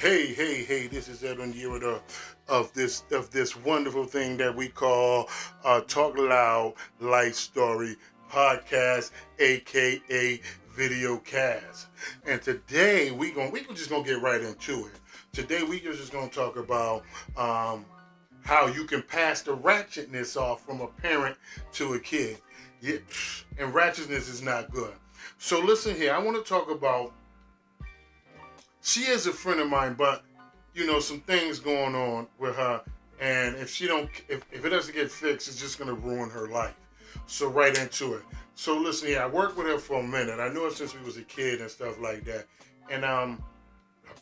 Hey, this is Edwin Yurida of this wonderful thing that we call Talk Loud Life Story Podcast, aka Video Cast. And today we just gonna get right into it. Today we just gonna talk about how you can pass the ratchetness off from a parent to a kid. Yeah, and ratchetness is not good. So listen here, I want to talk about she is a friend of mine, but some things going on with her, and if it doesn't get fixed, it's just gonna ruin her life. So right into it. So listen here, I worked with her for a minute. I knew her since we was a kid and stuff like that. And her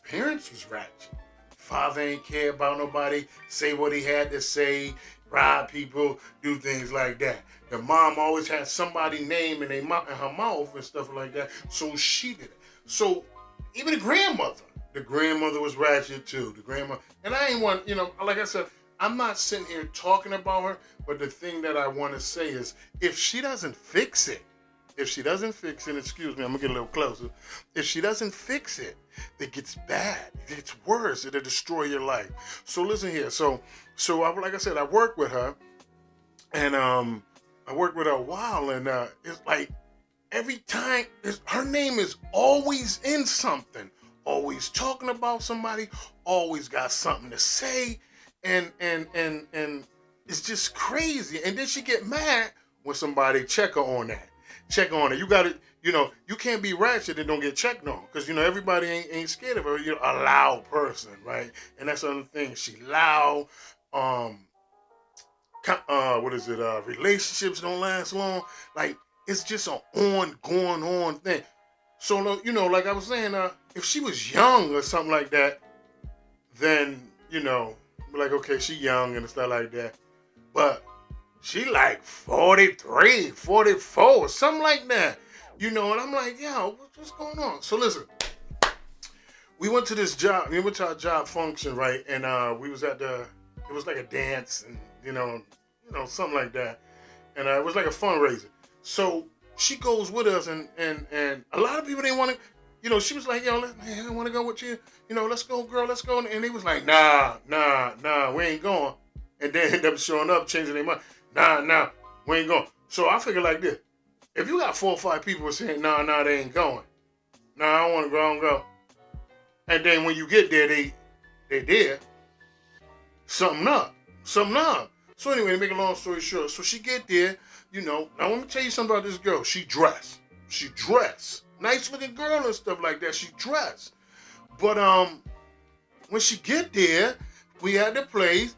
parents was ratchet. Father ain't care about nobody, say what he had to say, rob people, do things like that. The mom always had somebody's name in her mouth and stuff like that. So she did it. So even the grandmother was ratchet too. The grandma, and I ain't want, like I said, I'm not sitting here talking about her, but the thing that I want to say is, if she doesn't fix it, excuse me, I'm gonna get a little closer. If she doesn't fix it, it gets bad. It gets worse. It'll destroy your life. So listen here. Like I said, I worked with her, and I worked with her a while, and it's like every time her name is always in something, always talking about somebody, always got something to say, and it's just crazy. And then she get mad when somebody check her on that. Check on her. You got to, you can't be ratchet and don't get checked on, because everybody ain't scared of her. You're a loud person, right? And that's another thing. She loud. What is it? Relationships don't last long. Like, it's just an going on thing. So, like I was saying, if she was young or something like that, then, like, okay, she young and stuff like that. But she like 43, 44, something like that. And I'm like, yo, what's going on? So listen, we went to this job. We went to our job function, right? And we was it was like a dance and, something like that. And it was like a fundraiser. So she goes with us, and a lot of people didn't want to, she was like, yo, I want to go with you. Let's go, girl, let's go. And they was like, nah, we ain't going. And then end up showing up, changing their mind. Nah, we ain't going. So I figured like this. If you got 4 or 5 people saying, nah, they ain't going. Nah, I don't want to go, I don't go. And then when you get there, they did. Something up. So anyway, to make a long story short, so she get there, now let me tell you something about this girl. She dressed. Nice looking girl and stuff like that. She dressed. But when she get there, we had the place,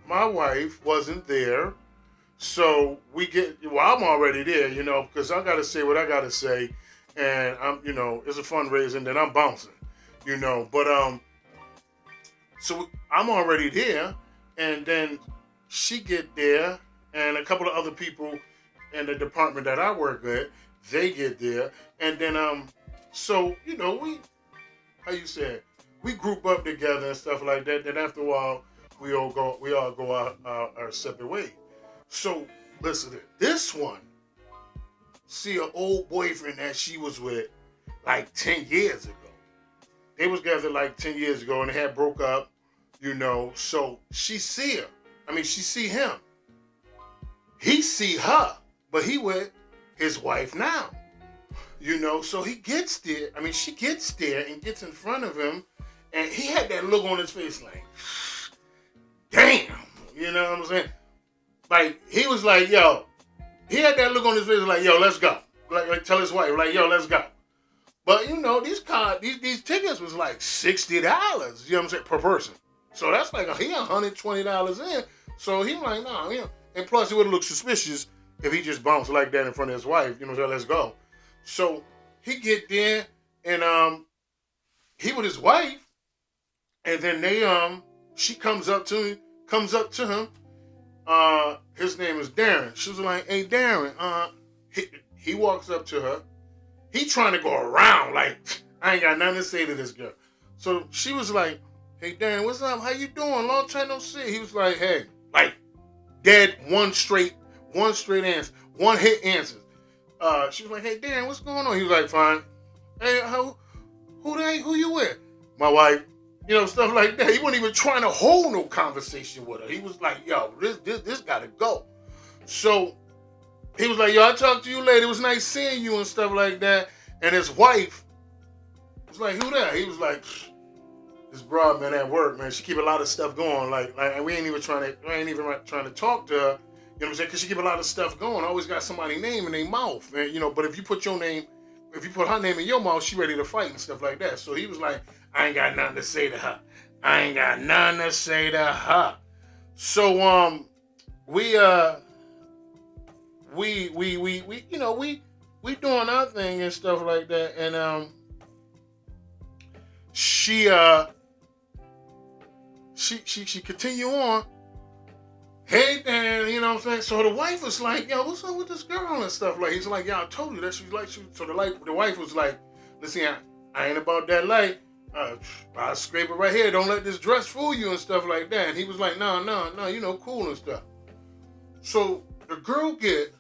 my wife wasn't there. So I'm already there, because I gotta say what I gotta say, and I'm, it's a fundraiser, and then I'm bouncing, but so I'm already there, and then she get there, and a couple of other people in the department that I work with, they get there, and then so we group up together and stuff like that. Then after a while, we all go our separate ways. So listen to this one. See, an old boyfriend that she was with like 10 years ago. They was together like 10 years ago, and they had broke up, so she see her. She see him. He see her, but he with his wife now. So he gets there. She gets there and gets in front of him, and he had that look on his face like, damn, you know what I'm saying? Like, he was like, yo, he had that look on his face like, yo, let's go. Like tell his wife, like, yo, let's go. But, these tickets was like $60, you know what I'm saying, per person. So that's like, he $120 in. So he like, nah, and plus it would look suspicious if he just bounced like that in front of his wife, so let's go. So he get there, and he with his wife, and then she comes up to him. His name is Darren. She was like, hey, Darren. He walks up to her. He trying to go around like, I ain't got nothing to say to this girl. So she was like, hey, Darren, what's up? How you doing? Long time no see. He was like, hey, like, dead one straight answer, one hit answer. She was like, hey, Darren, what's going on? He was like, fine. Hey, who you with? My wife. Stuff like that. He wasn't even trying to hold no conversation with her. He was like, yo, this gotta go. So he was like, yo, I'll talk to you later. It was nice seeing you and stuff like that. And his wife was like, who that? He was like, this broad man at work, man. She keep a lot of stuff going. Like we ain't even trying to talk to her. You know what I'm saying? Because she keep a lot of stuff going. Always got somebody's name in their mouth. And, but if you put her name in your mouth, she ready to fight and stuff like that. So he was like, I ain't got nothing to say to her. I ain't got nothing to say to her. So we we doing our thing and stuff like that, and she continue on. Hey Dan, you know what I'm saying? So the wife was like, yo, what's up with this girl and stuff? Like he's like, yeah, I told you that she's like, so the wife was like, listen, I ain't about that light. I'll scrape it right here. Don't let this dress fool you and stuff like that. And he was like, no, cool and stuff. So the girl get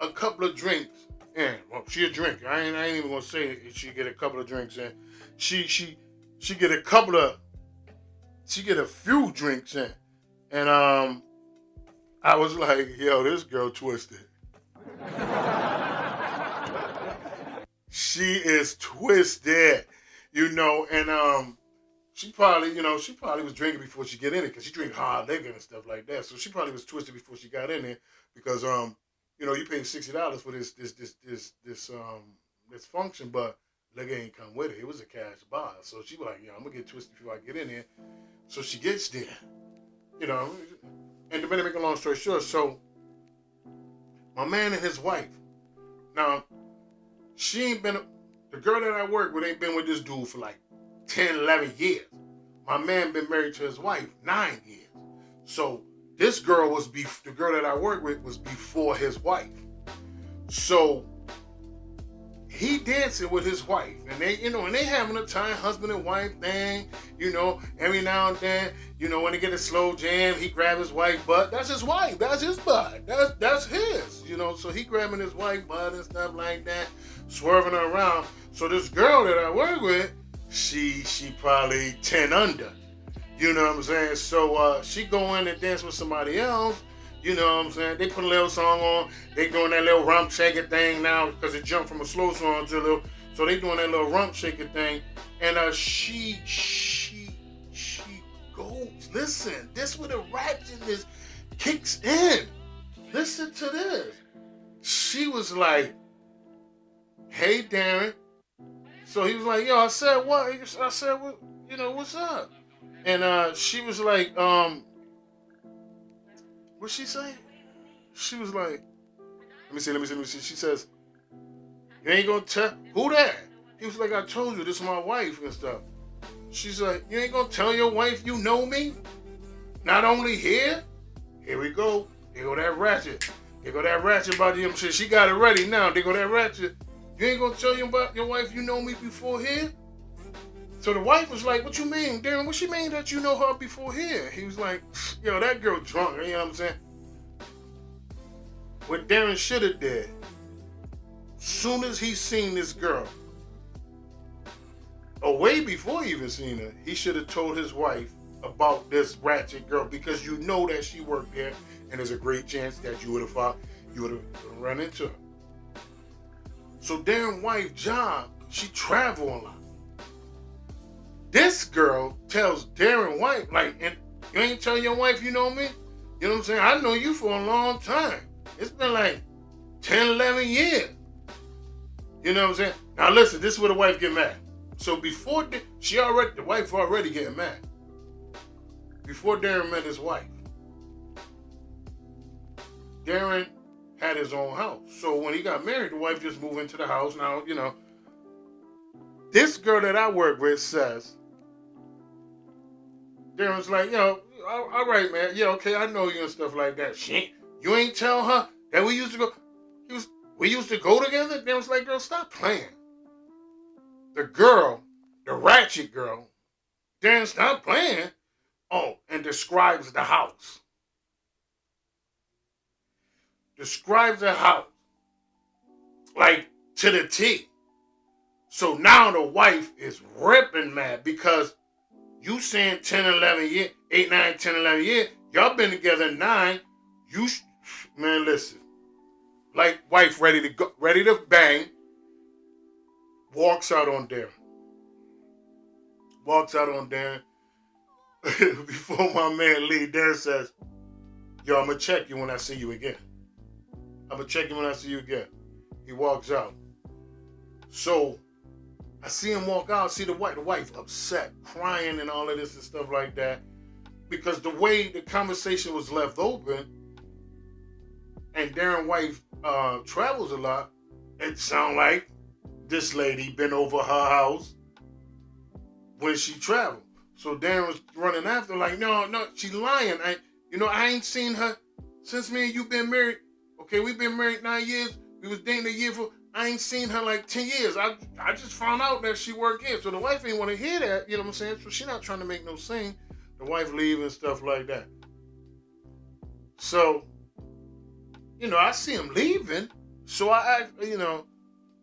a couple of drinks in. Well, she a drinker. I ain't even gonna say it. She get a couple of drinks in. She get a few drinks in. And I was like, yo, this girl twisted. She is twisted, and she probably was drinking before she get in it because she drink hard liquor and stuff like that. So she probably was twisted before she got in there because you pay $60 for this function, but liquor ain't come with it. It was a cash bar, so she was like, I'm gonna get twisted before I get in there. So she gets there, and to make a long story short, so my man and his wife. Now, she ain't been, the girl that I work with ain't been with this dude for like 10, 11 years. My man been married to his wife 9 years. So this girl the girl that I work with was before his wife. So he dancing with his wife, and they having a time, husband and wife thing, every now and then, when they get a slow jam, he grab his wife butt. That's his wife. That's his butt. That's his, so he grabbing his wife butt and stuff like that, swerving her around. So this girl that I work with, she probably 10 under. You know what I'm saying? So she go in and dance with somebody else. You know what I'm saying? They put a little song on. They doing that little rump shaker thing now because it jumped from a slow song to a little. So they doing that little rump shaker thing, and she goes. Listen, this where the ratchetness kicks in. Listen to this. She was like, "Hey, Darren." So he was like, "Yo," I said, "What?" I said, "What? What's up?" And she was like, what'd she say? She was like, let me see. She says, you ain't gonna tell, who that? He was like, I told you, this is my wife and stuff. She's like, you ain't gonna tell your wife you know me? Not only here we go. There go that ratchet. There go that ratchet about the shit. She got it ready now. There go that ratchet. You ain't gonna tell your wife you know me before here? So the wife was like, what you mean, Darren? What she mean that you know her before here? He was like, yo, that girl drunk, you know what I'm saying? What Darren should have did, soon as he seen this girl, or way before he even seen her, he should have told his wife about this ratchet girl because you know that she worked there and there's a great chance that you would have run into her. So Darren's wife, job, she travel a lot. This girl tells Darren's wife, like, and you ain't tell your wife you know me? You know what I'm saying? I know you for a long time. It's been like 10, 11 years. You know what I'm saying? Now listen, this is where the wife get mad. So before, the wife already getting mad. Before Darren met his wife, Darren had his own house. So when he got married, the wife just moved into the house. Now, this girl that I work with says, Darren's like, yo, all right, man. Yeah, okay, I know you and stuff like that. You ain't tell her that we used to go. We used to go together. Darren's like, girl, stop playing. The girl, the ratchet girl, Darren, stop playing. Oh, and describes the house. Describes the house like to the T. So now the wife is ripping mad because you saying 10, 11 years, 8, 9, 10, 11 years. Y'all been together 9. Man, listen. Like wife ready to go, ready to bang. Walks out on Darren. Walks out on Darren. Before my man leave, Darren says, yo, I'm going to check you when I see you again. I'm going to check you when I see you again. He walks out. So I see him walk out, see the wife upset, crying and all of this and stuff like that. Because the way the conversation was left open, and Darren's wife travels a lot, it sound like this lady been over her house when she traveled. So Darren was running after, like, no, she's lying. I ain't seen her since me and you been married. Okay, we've been married 9 years. We was dating a year for. I ain't seen her like 10 years. I just found out that she worked here. So the wife ain't want to hear that, you know what I'm saying? So she not trying to make no scene. The wife leave and stuff like that. So, I see him leaving. So I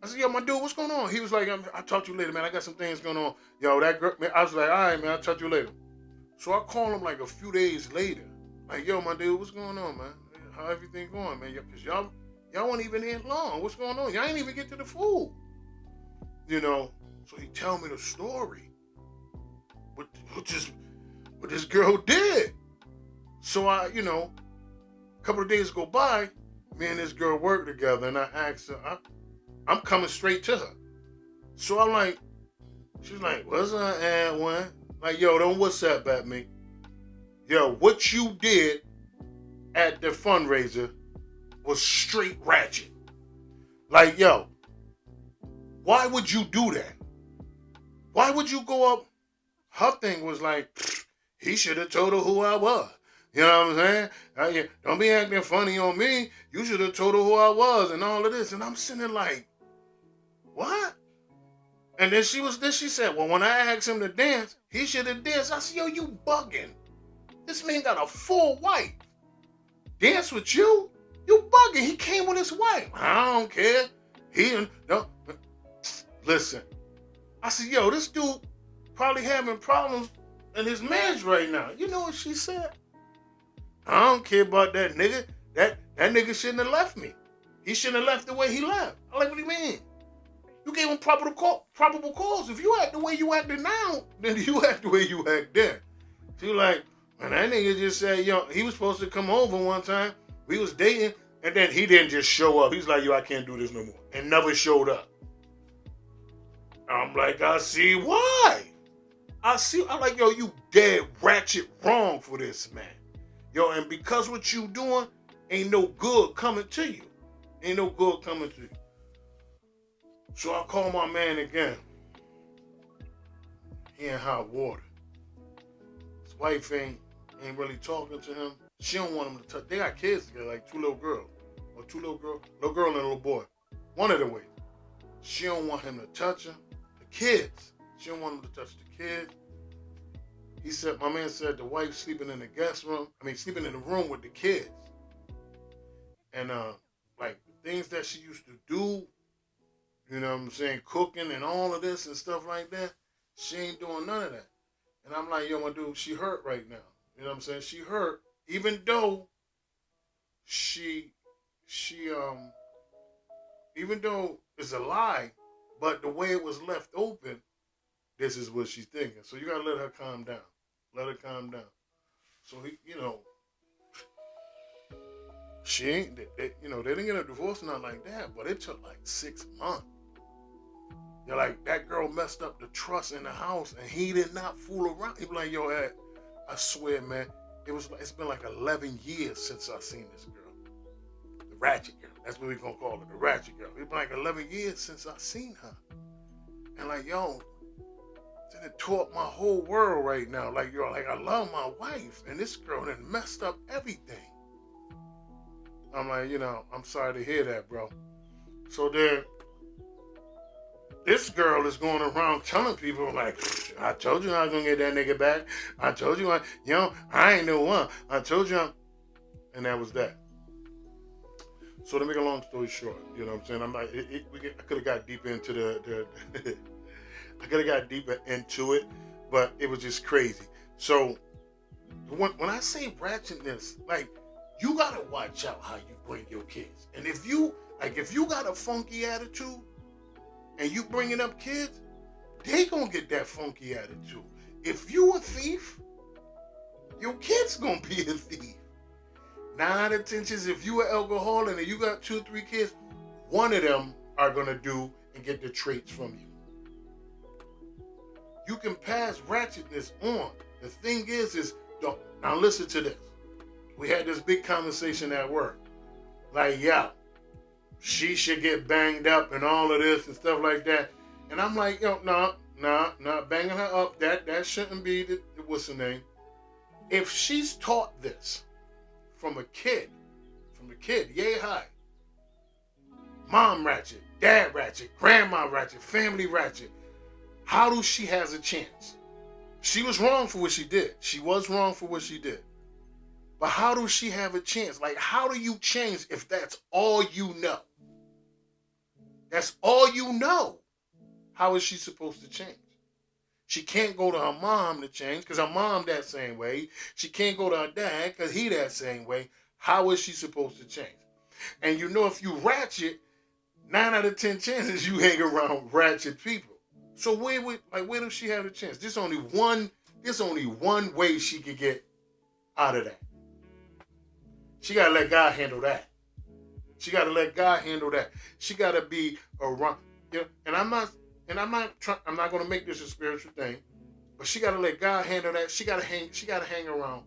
said, yo, my dude, what's going on? He was like, I'll talk to you later, man. I got some things going on. Yo, that girl, man. I was like, all right, man, I'll talk to you later. So I call him like a few days later. Like, yo, my dude, what's going on, man? How everything going, man? Because y'all weren't even in long. What's going on? Y'all ain't even get to the food. So he tell me the story. What this girl did. So a couple of days go by, me and this girl work together, and I asked her, I'm coming straight to her. So I'm like, she's like, what's up, Edwin? Like, yo, don't WhatsApp at me. Yo, what you did at the fundraiser was straight ratchet. Like, yo, why would you do that? Why would you go up? Her thing was like, he should have told her who I was. You know what I'm saying? Don't be acting funny on me. You should have told her who I was and all of this. And I'm sitting there like, what? And then she said, well, when I asked him to dance, he should have danced. I said, yo, you bugging. This man got a full wife. Dance with you? You bugging. He came with his wife. I don't care. No. Listen. I said, yo, this dude probably having problems in his marriage right now. You know what she said? I don't care about that nigga. That nigga shouldn't have left me. He shouldn't have left the way he left. I'm like, what do you mean? You gave him probable cause. If you act the way you acted now, then you act the way you act then. She like, man, that nigga just said, yo, he was supposed to come over one time. We was dating, and then he didn't just show up. He's like, yo, I can't do this no more. And never showed up. I'm like, I see why. I'm like, yo, you dead ratchet wrong for this, man. Yo, and because what you doing, ain't no good coming to you. Ain't no good coming to you. So I call my man again. He in hot water. His wife ain't really talking to him. She don't want him to touch. They got kids together, like little girl and a little boy. One of the ways. She don't want him to touch her. The kids. She don't want him to touch the kids. He said, my man said the wife sleeping in the sleeping in the room with the kids. And like the things that she used to do, you know what I'm saying, cooking and all of this and stuff like that, she ain't doing none of that. And I'm like, yo, my dude, she hurt right now. You know what I'm saying? She hurt, even though even though it's a lie, but the way it was left open, this is what she's thinking. So you gotta let her calm down. Let her calm down. So he, she ain't, they didn't get a divorce, not like that, but it took like 6 months. They're like, that girl messed up the trust in the house, and he did not fool around. He was like, yo, Ed, I swear, man, it's been like 11 years since I seen this girl. The Ratchet Girl. That's what we gonna call her, the Ratchet Girl. It's been like 11 years since I seen her. And like, yo, it tore up my whole world right now. Like, yo, like, I love my wife, and this girl done messed up everything. I'm like, I'm sorry to hear that, bro. So then, this girl is going around telling people, like, I told you I was going to get that nigga back. I told you, I ain't the one. I told you. And that was that. So to make a long story short, you know what I'm saying? I'm like, I could have got deeper into the I could have got deeper into it, but it was just crazy. So when I say ratchetness, like you gotta watch out how you bring your kids. And if you got a funky attitude and you bringing up kids, they gonna get that funky attitude. If you a thief, your kid's gonna be a thief. 9 out of 10 times, if you an alcoholic and you got 2 or 3 kids, one of them are gonna do and get the traits from you. You can pass ratchetness on. The thing is don't. Now listen to this. We had this big conversation at work. Like, yeah, she should get banged up and all of this and stuff like that. And I'm like, yo, not banging her up. That shouldn't be what's her name. If she's taught this from a kid, yay high, mom ratchet, dad ratchet, grandma ratchet, family ratchet, how do she has a chance? She was wrong for what she did. She was wrong for what she did. But how does she have a chance? Like, how do you change if that's all you know? That's all you know. How is she supposed to change? She can't go to her mom to change because her mom that same way. She can't go to her dad because he that same way. How is she supposed to change? And you know, if you ratchet, 9 out of 10 chances you hang around ratchet people. So where does she have a chance? There's only one way she could get out of that. She gotta let God handle that. She gotta let God handle that. She gotta be around. You know, and I'm not gonna make this a spiritual thing, but she gotta let God handle that. She gotta hang around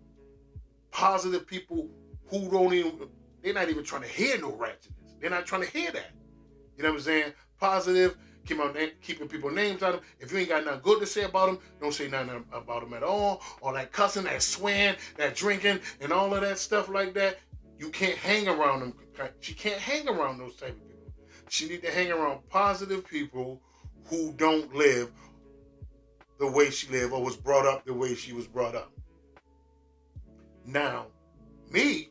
positive people who they're not even trying to hear no ratchetness. They're not trying to hear that. You know what I'm saying? Positive, keeping people's names out of them. If you ain't got nothing good to say about them, don't say nothing about them at all. All that cussing, that swearing, that drinking, and all of that stuff like that. You can't hang around them. She can't hang around those type of people. She need to hang around positive people who don't live the way she lived or was brought up the way she was brought up. Now, me,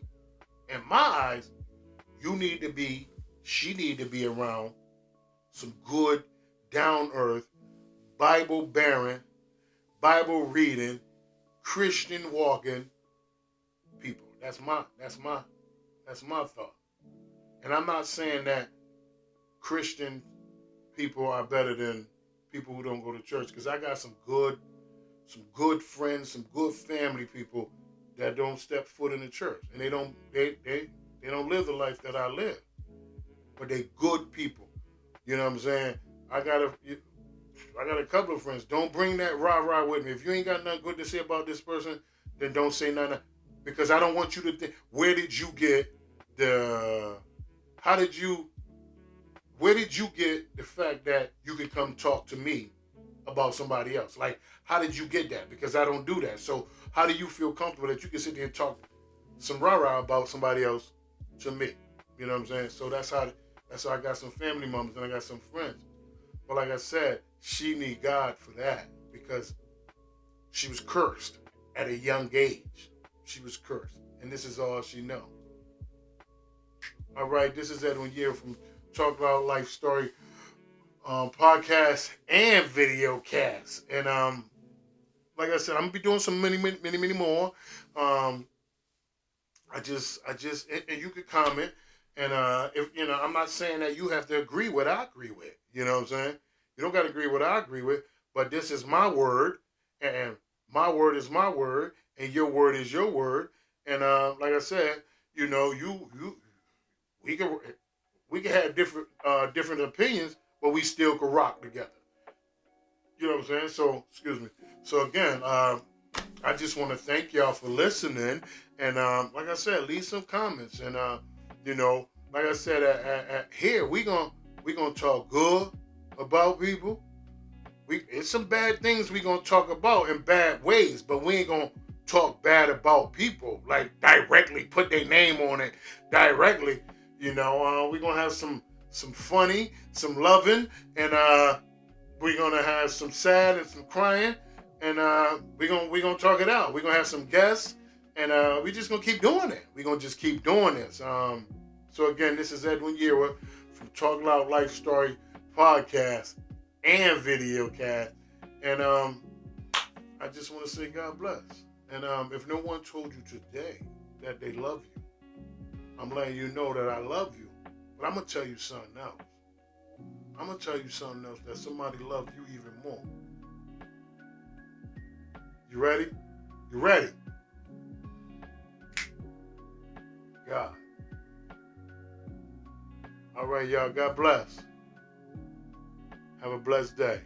in my eyes, she need to be around some good, down-earth, Bible-bearing, Bible-reading, Christian-walking people. That's my thought. And I'm not saying that Christian people are better than people who don't go to church, because I got some good friends, some good family people that don't step foot in the church, and they don't live the life that I live, but they good people. You know what I'm saying? I got a couple of friends. Don't bring that rah-rah with me. If you ain't got nothing good to say about this person, then don't say nothing. Because I don't want you to think, where did you get the fact that you could come talk to me about somebody else? Like, how did you get that? Because I don't do that. So how do you feel comfortable that you can sit there and talk some rah-rah about somebody else to me? You know what I'm saying? So that's how I got some family members and I got some friends. But like I said, she need God for that because she was cursed at a young age. She was cursed. And this is all she know. All right, this is Edwin Year from Talk About Life Story podcast and video cast. And like I said, I'm gonna be doing some many more. I just and you could comment. And if you know, I'm not saying that you have to agree what I agree with. You know what I'm saying? You don't got to agree what I agree with. But this is my word, and my word is my word, and your word is your word. And like I said, you know, we can have different opinions, but we still can rock together. You know what I'm saying? So excuse me. So again, I just want to thank y'all for listening. And like I said, leave some comments. And you know, like I said, here we gonna talk good about people. It's some bad things we gonna talk about in bad ways, but we ain't gonna talk bad about people, like directly put their name on it directly. You know, we're gonna have some funny, some loving, and we're gonna have some sad and some crying, and we're gonna talk it out. We're gonna have some guests, and we just gonna keep doing it. We're gonna just keep doing this. So again, this is Edwin Yewa from Talk Loud Life Story Podcast and Videocast. And I just want to say God bless. And if no one told you today that they love you, I'm letting you know that I love you. But I'm going to tell you something else. I'm going to tell you something else, that somebody loves you even more. You ready? You ready? God. All right, y'all. God bless. Have a blessed day.